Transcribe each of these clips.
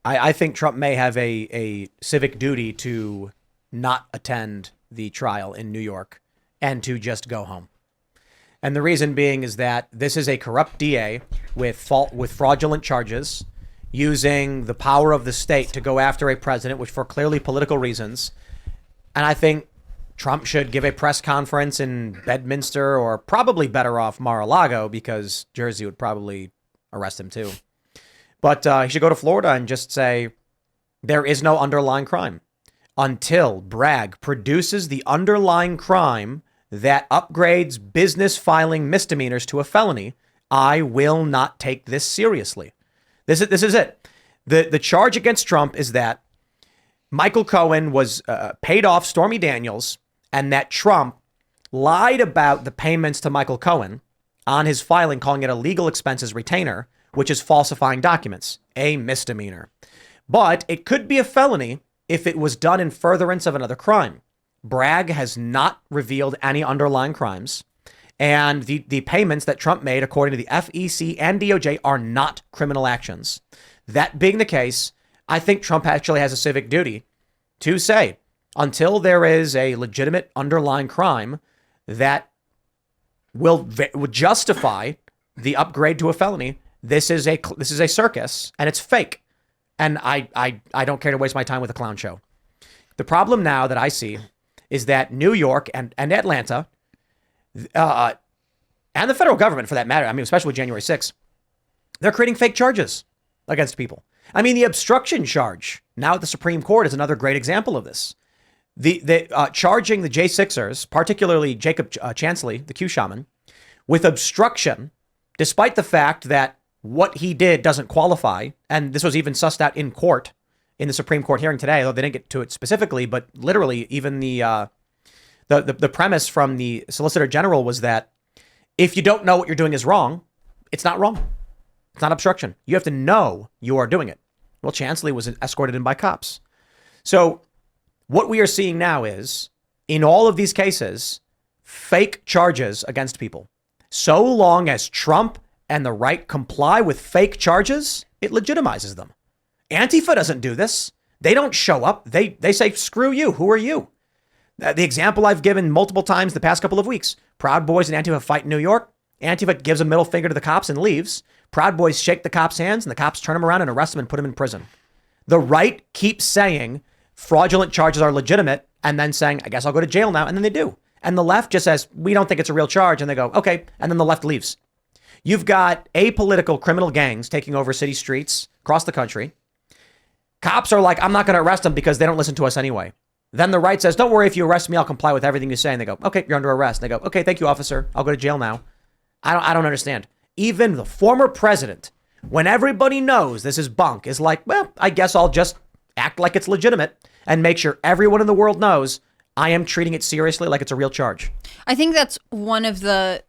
I think Trump may have a civic duty to not attend the trial in New York and to just go home. And the reason being is that this is a corrupt DA with fraudulent charges, using the power of the state to go after a president, which for clearly political reasons. And I think Trump should give a press conference in Bedminster, or probably better off Mar-a-Lago, because Jersey would probably arrest him too. But he should go to Florida and just say, there is no underlying crime. Until Bragg produces the underlying crime that upgrades business filing misdemeanors to a felony, I will not take this seriously. This is it. The charge against Trump is that Michael Cohen was paid off Stormy Daniels, and that Trump lied about the payments to Michael Cohen on his filing, calling it a legal expenses retainer, which is falsifying documents, a misdemeanor. But it could be a felony if it was done in furtherance of another crime. Bragg has not revealed any underlying crimes. And the payments that Trump made, according to the FEC and DOJ, are not criminal actions. That being the case, I think Trump actually has a civic duty to say, until there is a legitimate underlying crime that will justify the upgrade to a felony, this is a circus, and it's fake. And I don't care to waste my time with a clown show. The problem now that I see is that New York and Atlanta, and the federal government, for that matter, I mean, especially January 6th, they're creating fake charges against people. I mean, the obstruction charge now at the Supreme Court is another great example of this. The charging the J6ers, particularly Jacob Chansley, the Q shaman, with obstruction, despite the fact that what he did doesn't qualify, and this was even sussed out in court in the Supreme Court hearing today, although they didn't get to it specifically, but literally even the premise from the Solicitor General was that if you don't know what you're doing is wrong, it's not wrong. It's not obstruction. You have to know you are doing it. Well, Chansley was escorted in by cops. So what we are seeing now is, in all of these cases, fake charges against people. So long as Trump and the right comply with fake charges, it legitimizes them. Antifa doesn't do this. They don't show up. They say, screw you. Who are you? The example I've given multiple times the past couple of weeks. Proud Boys and Antifa fight in New York. Antifa gives a middle finger to the cops and leaves. Proud Boys shake the cops' hands, and the cops turn them around and arrest them and put them in prison. The right keeps saying fraudulent charges are legitimate and then saying, I guess I'll go to jail now. And then they do. And the left just says, we don't think it's a real charge. And they go, okay. And then the left leaves. You've got apolitical criminal gangs taking over city streets across the country. Cops are like, I'm not going to arrest them because they don't listen to us anyway. Then the right says, don't worry, if you arrest me, I'll comply with everything you say. And they go, okay, you're under arrest. And they go, okay, thank you, officer. I'll go to jail now. I don't understand. Even the former president, when everybody knows this is bunk, is like, well, I guess I'll just act like it's legitimate and make sure everyone in the world knows I am treating it seriously, like it's a real charge. I think that's one of the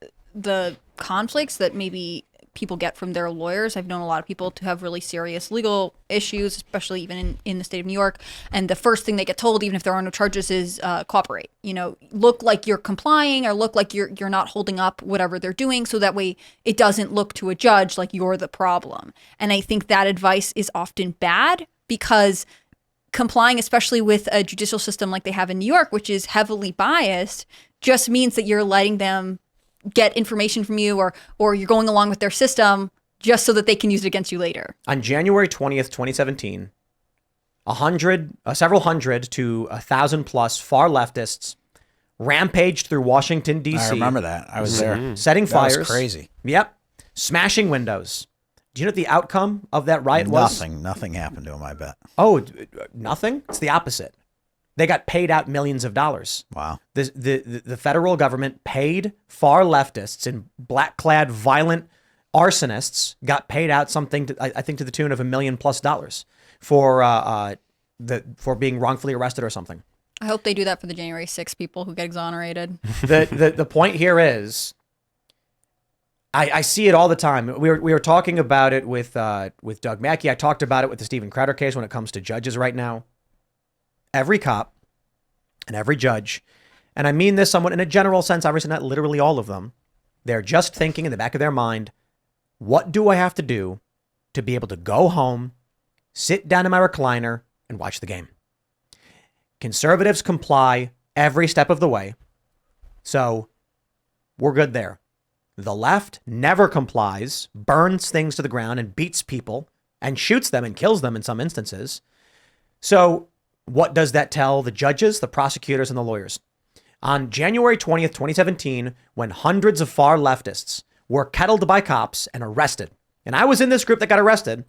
conflicts that maybe people get from their lawyers. I've known a lot of people to have really serious legal issues, especially even in the state of New York. And the first thing they get told, even if there are no charges, is cooperate. You know, look like you're complying, or look like you're not holding up whatever they're doing, so that way it doesn't look to a judge like you're the problem. And I think that advice is often bad, because complying, especially with a judicial system like they have in New York, which is heavily biased, just means that you're letting them get information from you, or you're going along with their system just so that they can use it against you later. On January 20th, 2017, several hundred to 1,000 plus far leftists rampaged through Washington, D.C. I remember that. I was there. Setting fires. That was crazy. Yep. Smashing windows. Do you know what the outcome of that riot was? Nothing happened to him, I bet. Oh, nothing? It's the opposite. They got paid out millions of dollars. Wow. The federal government paid far leftists and black-clad violent arsonists got paid out something, I think to the tune of $1 million+ for being wrongfully arrested or something. I hope they do that for the January 6th people who get exonerated. The point here is, I see it all the time. We were talking about it with Doug Mackey. I talked about it with the Steven Crowder case when it comes to judges right now. Every cop and every judge, and I mean this somewhat in a general sense, obviously not literally all of them, they're just thinking in the back of their mind, what do I have to do to be able to go home, sit down in my recliner, and watch the game. Conservatives comply every step of the way. So we're good there. The left never complies, burns things to the ground and beats people and shoots them and kills them in some instances. So what does that tell the judges, the prosecutors, and the lawyers? On January 20th, 2017, when hundreds of far leftists were kettled by cops and arrested, and I was in this group that got arrested.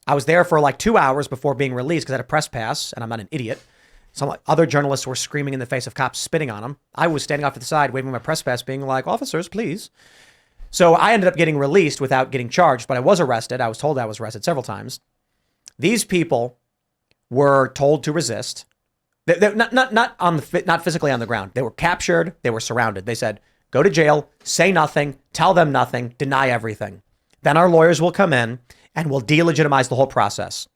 I was there for like 2 hours before being released because I had a press pass and I'm not an idiot. Some other journalists were screaming in the face of cops, spitting on them. I was standing off to the side, waving my press pass, being like, officers, please. So I ended up getting released without getting charged, but I was arrested. I was told I was arrested several times. These people were told to resist. Not physically on the ground. They were captured. They were surrounded. They said, go to jail, say nothing, tell them nothing, deny everything. Then our lawyers will come in and will delegitimize the whole process.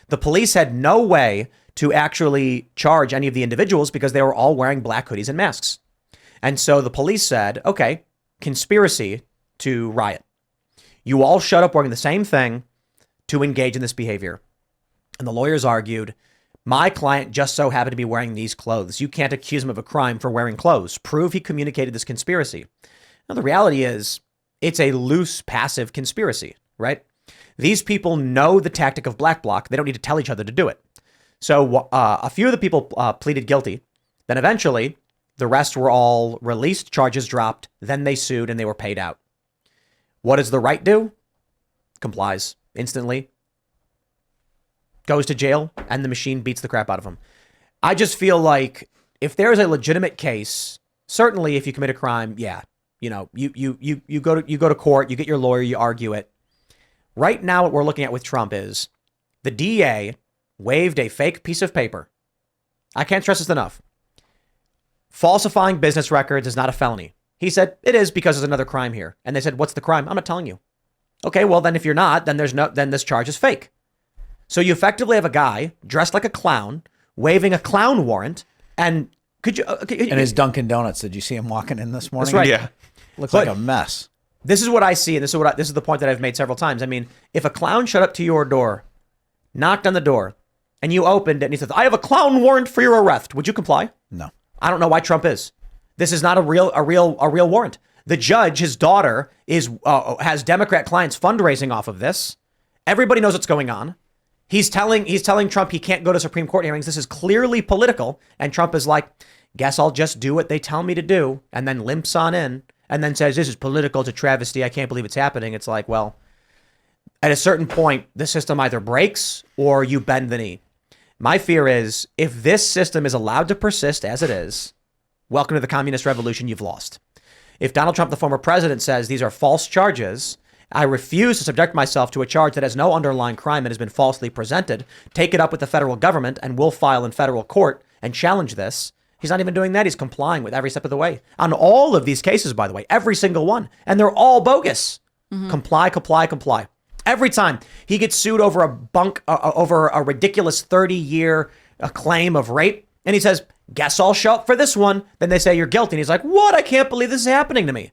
The police had no way to actually charge any of the individuals because they were all wearing black hoodies and masks. And so the police said, okay, conspiracy to riot. You all showed up wearing the same thing to engage in this behavior. And the lawyers argued, my client just so happened to be wearing these clothes. You can't accuse him of a crime for wearing clothes. Prove he communicated this conspiracy. Now, the reality is it's a loose, passive conspiracy, right? These people know the tactic of black bloc. They don't need to tell each other to do it. So a few of the people pleaded guilty. Then eventually, the rest were all released, charges dropped. Then they sued and they were paid out. What does the right do? Complies instantly. Goes to jail and the machine beats the crap out of him. I just feel like if there is a legitimate case, certainly if you commit a crime, yeah, you know, you go to court, you get your lawyer, you argue it. Right now, what we're looking at with Trump is the DA waved a fake piece of paper. I can't stress this enough. Falsifying business records is not a felony. He said it is because there's another crime here. And they said, what's the crime? I'm not telling you. Okay, well then if you're not, then then this charge is fake. So you effectively have a guy dressed like a clown, waving a clown warrant, and could you? And his Dunkin' Donuts. Did you see him walking in this morning? That's right. Yeah. Looks like a mess. This is what I see, and this is the point that I've made several times. I mean, if a clown showed up to your door, knocked on the door, and you opened it, and he says, "I have a clown warrant for your arrest," would you comply? No. I don't know why Trump is. This is not a real warrant. The judge, his daughter, has Democrat clients fundraising off of this. Everybody knows what's going on. He's telling Trump he can't go to Supreme Court hearings. This is clearly political. And Trump is like, guess I'll just do what they tell me to do, and then limps on in and then says, this is political. It's a travesty. I can't believe it's happening. It's like, well, at a certain point, the system either breaks or you bend the knee. My fear is if this system is allowed to persist as it is, welcome to the communist revolution, you've lost. If Donald Trump, the former president, says these are false charges, I refuse to subject myself to a charge that has no underlying crime and has been falsely presented, take it up with the federal government and we'll file in federal court and challenge this. He's not even doing that. He's complying with every step of the way. On all of these cases, by the way, every single one. And they're all bogus. Mm-hmm. Comply. Every time he gets sued over over a ridiculous 30-year claim of rape, and he says, guess I'll show up for this one. Then they say you're guilty. And he's like, what? I can't believe this is happening to me.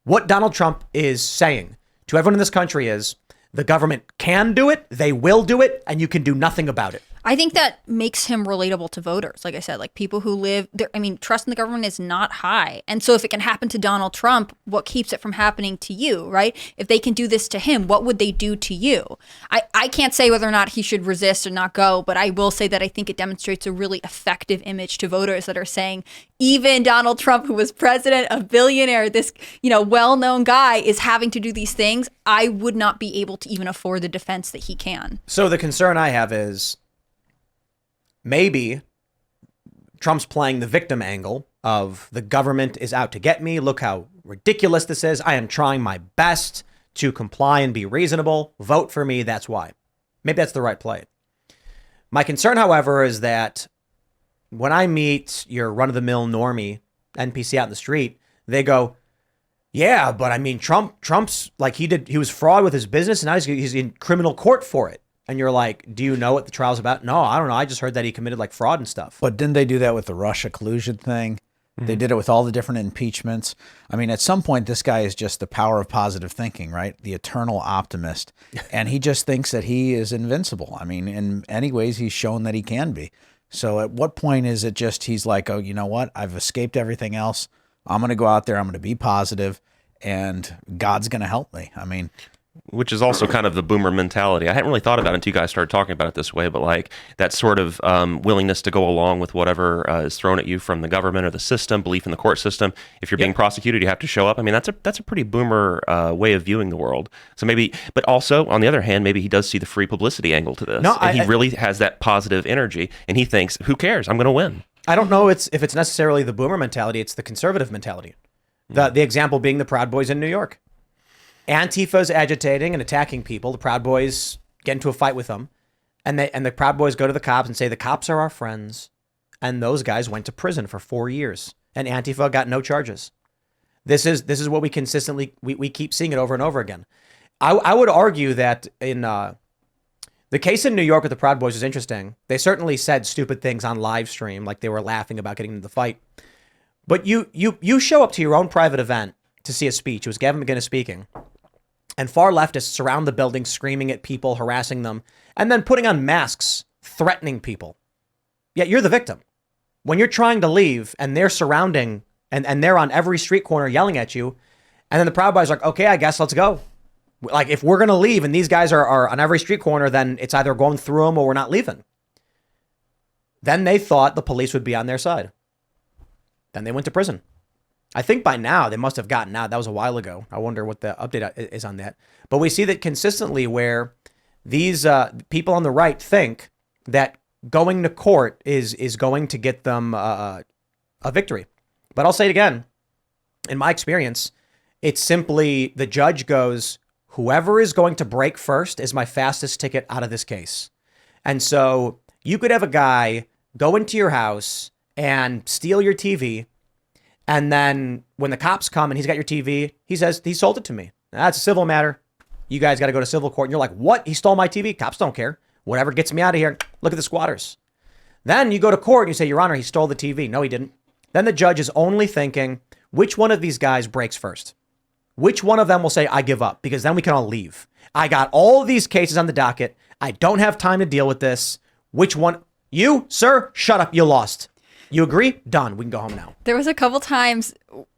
What Donald Trump is saying to everyone in this country is the government can do it, they will do it, and you can do nothing about it. I think that makes him relatable to voters. Like I said, like people who live there. I mean, trust in the government is not high. And so if it can happen to Donald Trump, what keeps it from happening to you, right? If they can do this to him, what would they do to you? I can't say whether or not he should resist or not go, but I will say that I think it demonstrates a really effective image to voters that are saying, even Donald Trump, who was president, a billionaire, this, well-known guy is having to do these things. I would not be able to even afford the defense that he can. So the concern I have is, maybe Trump's playing the victim angle of the government is out to get me. Look how ridiculous this is. I am trying my best to comply and be reasonable. Vote for me. That's why. Maybe that's the right play. My concern, however, is that when I meet your run-of-the-mill normie NPC out in the street, they go, yeah, but I mean, Trump's like he was fraud with his business and now he's in criminal court for it. And you're like, do you know what the trial's about? No, I don't know. I just heard that he committed like fraud and stuff. But didn't they do that with the Russia collusion thing? They did it with all the different impeachments. I mean, at some point, this guy is just the power of positive thinking, right? The eternal optimist. And he just thinks that he is invincible. I mean, in many ways, he's shown that he can be. So at what point is it just he's like, oh, you know what? I've escaped everything else. I'm going to go out there. I'm going to be positive, and God's going to help me. I mean, which is also kind of the boomer mentality. I hadn't really thought about it until you guys started talking about it this way, but like that sort of willingness to go along with whatever is thrown at you from the government or the system, belief in the court system. If you're being prosecuted, you have to show up. I mean, that's a pretty boomer way of viewing the world. So maybe, but also on the other hand, maybe he does see the free publicity angle to this. No, and he really has that positive energy, and he thinks, who cares? I'm going to win. I don't know if it's necessarily the boomer mentality. It's the conservative mentality. The example being the Proud Boys in New York. Antifa's agitating and attacking people. The Proud Boys get into a fight with them. And the Proud Boys go to the cops and say, the cops are our friends. And those guys went to prison for 4 years. And Antifa got no charges. This is what we consistently, we keep seeing it over and over again. I would argue that in the case in New York with the Proud Boys is interesting. They certainly said stupid things on live stream, like they were laughing about getting into the fight. But you show up to your own private event to see a speech. It was Gavin McInnes speaking. And far leftists surround the building, screaming at people, harassing them, and then putting on masks, threatening people. Yet you're the victim. When you're trying to leave and they're surrounding and they're on every street corner yelling at you, and then the Proud Boys are like, okay, I guess let's go. Like, if we're going to leave and these guys are on every street corner, then it's either going through them or we're not leaving. Then they thought the police would be on their side. Then they went to prison. I think by now they must have gotten out. That was a while ago. I wonder what the update is on that. But we see that consistently where these people on the right think that going to court is going to get them a victory. But I'll say it again. In my experience, it's simply the judge goes, whoever is going to break first is my fastest ticket out of this case. And so you could have a guy go into your house and steal your TV. And then when the cops come and he's got your TV, he says, he sold it to me. That's a civil matter. You guys got to go to civil court. And you're like, what? He stole my TV? Cops don't care. Whatever gets me out of here. Look at the squatters. Then you go to court and you say, Your Honor, he stole the TV. No, he didn't. Then the judge is only thinking, which one of these guys breaks first? Which one of them will say, I give up? Because then we can all leave. I got all of these cases on the docket. I don't have time to deal with this. Which one? You, sir, shut up. You lost. You agree? Done. We can go home now. There was a couple times,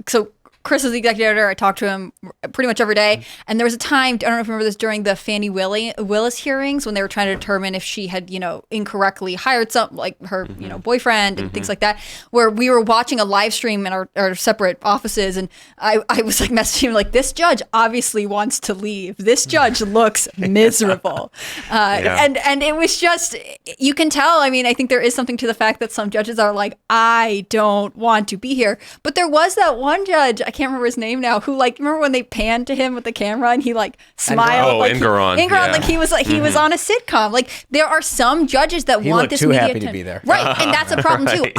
so Chris is the executive editor. I talked to him pretty much every day. And there was a time, I don't know if you remember this, during the Fannie Willis hearings when they were trying to determine if she had, incorrectly hired like her, boyfriend and things like that, where we were watching a live stream in our separate offices. And I was like messaging him like, this judge obviously wants to leave. This judge looks miserable. And it was just, you can tell, I mean, I think there is something to the fact that some judges are like, I don't want to be here. But there was that one judge, I can't remember his name now, who remember when they panned to him with the camera and he smiled? Oh, Engeron. Like he was he was on a sitcom. Like there are some judges that want this media attention. He looked too happy to be there. Right, and that's a problem too.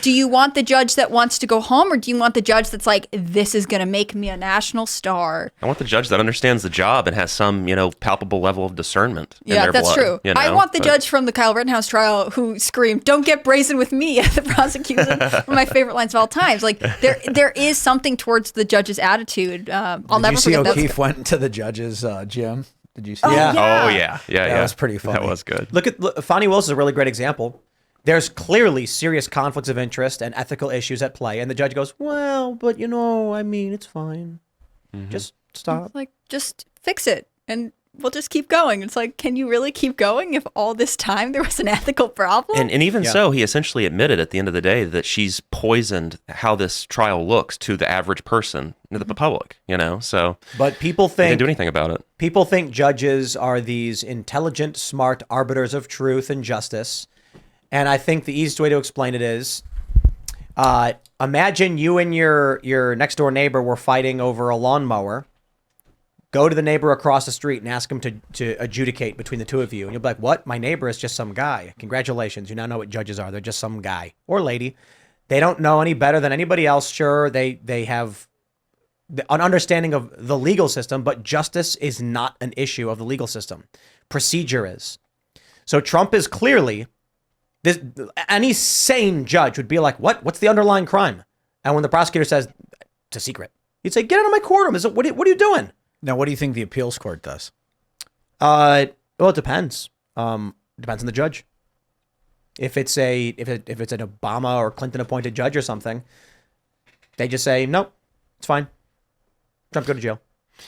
Do you want the judge that wants to go home, or do you want the judge that's like, this is going to make me a national star? I want the judge that understands the job and has some, palpable level of discernment in their that's blood, true. I want the judge from the Kyle Rittenhouse trial who screamed, "Don't get brazen with me" at the prosecution. One of my favorite lines of all times. Like there is something towards the judge's attitude. I'll never forget that. Did you see O'Keefe went to the judge's gym? Did you see that? Oh, yeah. That was pretty funny. That was good. Look, Fannie Willis is a really great example. There's clearly serious conflicts of interest and ethical issues at play. And the judge goes, well, but it's fine. Mm-hmm. Just stop. It's like, just fix it. And we'll just keep going. It's like, can you really keep going if all this time there was an ethical problem? And even so, he essentially admitted at the end of the day that she's poisoned how this trial looks to the average person, the public, so. But people think. They didn't do anything about it. People think judges are these intelligent, smart arbiters of truth and justice. And I think the easiest way to explain it is, imagine you and your next door neighbor were fighting over a lawnmower. Go to the neighbor across the street and ask him to adjudicate between the two of you. And you'll be like, what? My neighbor is just some guy. Congratulations. You now know what judges are. They're just some guy or lady. They don't know any better than anybody else. Sure, they have an understanding of the legal system, but justice is not an issue of the legal system. Procedure is. So Trump is clearly, any sane judge would be like, what? What's the underlying crime? And when the prosecutor says it's a secret, he'd say, "Get out of my courtroom! What are you doing?" Now, what do you think the appeals court does? Well, it depends. Depends on the judge. If it's if it's an Obama or Clinton appointed judge or something, they just say, "Nope, it's fine. Trump, go to jail."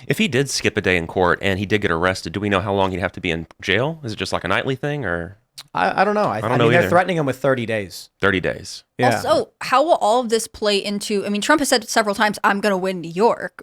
If he did skip a day in court and he did get arrested, do we know how long he'd have to be in jail? Is it just like a nightly thing, or I don't know. I don't mean, know they're either. threatening him with 30 days. 30 days? Yeah. Also, how will all of this play into? I mean, Trump has said several times, "I'm going to win New York."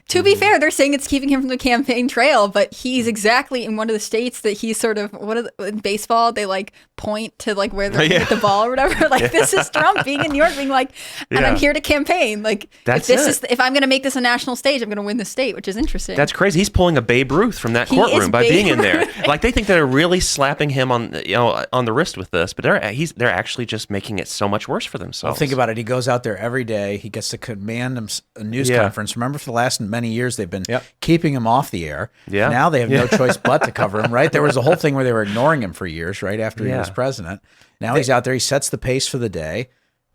To be fair, they're saying it's keeping him from the campaign trail, but he's exactly in one of the states that he's sort of in baseball. They like point to like where they're going to hit the ball or whatever. Like this is Trump being in New York, being like, "And I'm here to campaign." Like That's if I'm going to make this a national stage, I'm going to win the state, which is interesting. That's crazy. He's pulling a Babe Ruth from that He courtroom is by Babe being in there. Ruth. Like they think they're really slapping him on on the wrist with this, but they're actually just making it so much worse for themselves. Well, think about it. He goes out there every day. He gets to command a news conference. Remember, for the last many years, they've been keeping him off the air. Yeah. Now they have no choice but to cover him, right? There was a whole thing where they were ignoring him for years, right after he was president. Now he's out there. He sets the pace for the day,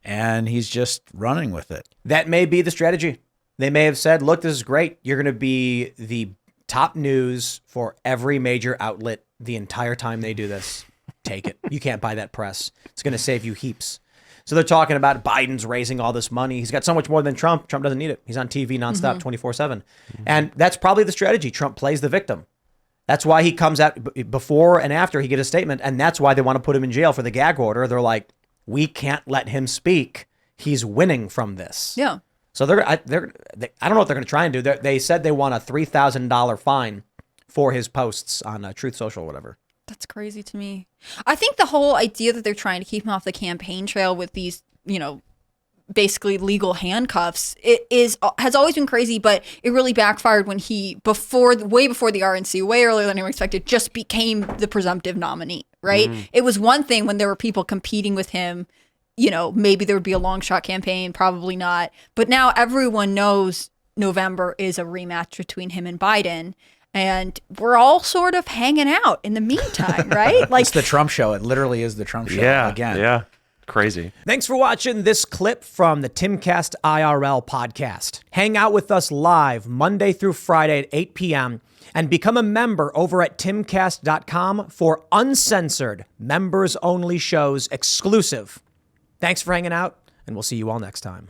and he's just running with it. That may be the strategy. They may have said, "Look, this is great. You're going to be the top news for every major outlet the entire time they do this. Take it. You can't buy that press. It's going to save you heaps." So they're talking about Biden's raising all this money. He's got so much more than Trump. Trump doesn't need it. He's on TV nonstop, 24/7. And that's probably the strategy. Trump plays the victim. That's why he comes out before and after he gives a statement. And that's why they want to put him in jail for the gag order. They're like, we can't let him speak. He's winning from this. Yeah. So I don't know what they're going to try and do. They said they want a $3,000 fine for his posts on Truth Social or whatever. That's crazy to me. I think the whole idea that they're trying to keep him off the campaign trail with these, basically legal handcuffs, has always been crazy, but it really backfired when he, way before the RNC, way earlier than anyone expected, just became the presumptive nominee, right? It was one thing when there were people competing with him, maybe there would be a long shot campaign, probably not. But now everyone knows November is a rematch between him and Biden. And we're all sort of hanging out in the meantime, right? Like It's the Trump show. It literally is the Trump show again. Yeah. Crazy. Thanks for watching this clip from the Timcast IRL podcast. Hang out with us live Monday through Friday at 8 p.m. and become a member over at timcast.com for uncensored, members-only shows exclusive. Thanks for hanging out, and we'll see you all next time.